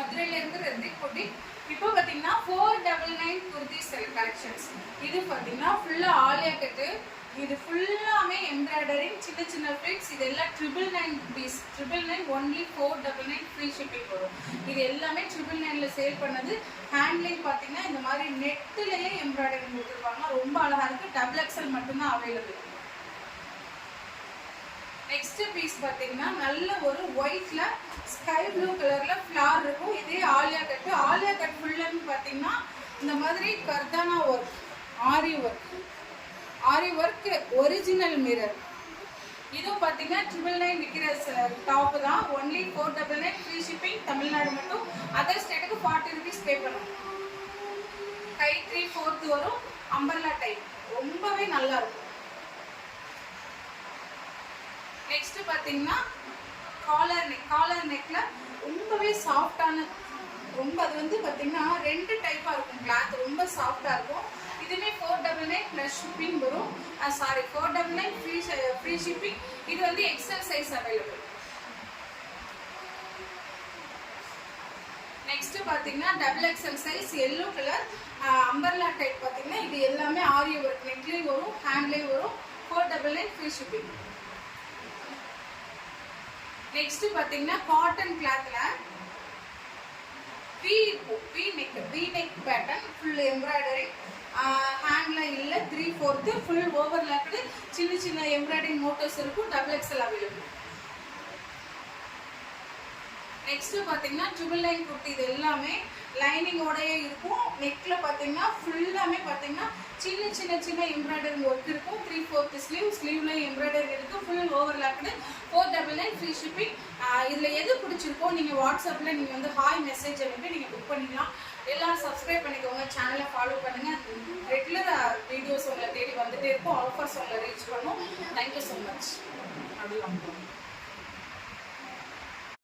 மதுரையில இருந்து ரத்திக் குட்டி. இப்போ பாத்தீங்கன்னா 499 குர்தி கலெக்ஷன்ஸ். இது பாத்தீங்கன்னா ஃபுல்லா ஆலியா கட்டு. இது ஃபுல்லாமே எம்ப்ராய்டரிங், சின்ன சின்ன ஃபிட்ஸ். இது எல்லாம் 999 பீஸ். 999 ஒன்லி 499 ஃப்ரீ ஷிப்பிங் வரும். இது எல்லாமே 999ல சேல் பண்ணது. ஹேண்ட்லிங் பார்த்தீங்கன்னா இந்த மாதிரி நெட்டிலேயே எம்ப்ராய்டரிங் கொடுத்துருப்பாங்க. ரொம்ப அழகா இருக்கு. XXL மட்டும்தான் அவைலபிள். நெக்ஸ்ட் பீஸ் பார்த்தீங்கன்னா நல்ல ஒரு ஒயிட்ல ஸ்கை ப்ளூ கலர்ல ஃபிளார் இருக்கும். இதே ஆலியா கட்டு. ஆலியா கட் ஃபுல்லன்னு பார்த்தீங்கன்னா இந்த மாதிரி கர்தானா ஒர்க், ஆரி ஒர்க் ஒரிஜினல் மிரர். இதுவும் பார்த்தீங்கன்னா 999 விற்கிற டாப் தான். Only 499 free shipping. தமிழ்நாடு மட்டும். அதர் ஸ்டேட்டுக்கு 40 rupees பே பண்ணணும். கை 3/4 வரும். Umbrella type. ரொம்பவே நல்லா இருக்கும். நெக்ஸ்ட் பார்த்தீங்கன்னா காலர் நெக்ல ரொம்பவே சாஃப்டான, ரொம்ப அது வந்து பார்த்தீங்கன்னா 2 டைப்பா இருக்கும். கிளாத் ரொம்ப சாஃப்டா இருக்கும். இதுவே 499 பிளஸ் ஷிப்பிங் வரும். 499 ஃப்ரீ ஷிப்பிங். இது வந்து எக்ஸ்எல் சைஸ் அவைலபிள். நெக்ஸ்ட் பாத்தீங்கன்னா XXL size yellow colour umbrella type. பாத்தீங்கன்னா இது எல்லாமே ஆரி ஒர்க், நெக்லயும் வரும், ஹேண்ட்லயும் வரும். 499 ஃப்ரீ ஷிப்பிங். நெக்ஸ்ட் பாத்தீங்கன்னா காட்டன் கிளாத்ல V neck pattern, full embroidery. ஹேண்ட்ல இல்ல, 3/4 ஃபுல் ஓவர்லாப்டு சின்ன சின்ன எம்ப்ராய்டரிங் மோட்டிவ்ஸ் இருக்கும். XXL available. நெக்ஸ்ட் பாத்தீங்கன்னா 999 குர்த்தி. இது எல்லாமே லைனிங்கோடயே இருக்கும். நெக்ல பாத்தீங்கன்னா ஃபுல்லாமே பாத்தீங்கன்னா சின்ன எம்ப்ராய்டரிங் ஒர்க் இருக்கும். 3/4 ஸ்லீவ்ல எம்ப்ராய்டரி இருக்கு. Full overlapped. 499 free shipping. இதுல எது பிடிச்சிருக்கோ நீங்க வாட்ஸ்அப்ல நீங்க வந்து ஹாய் மெசேஜ் அனுப்பி நீங்க புக் பண்ணிக்கலாம். எல்லாரும் சப்ஸ்கிரைப் பண்ணிக்கோங்க, சேனலை ஃபாலோ பண்ணுங்க. ரெகுலர் வீடியோஸ் உங்களை தேடி வந்துட்டே இருக்கும். ஆஃபர்ஸ் உங்களை ரீச் பண்ணும். Thank you so much.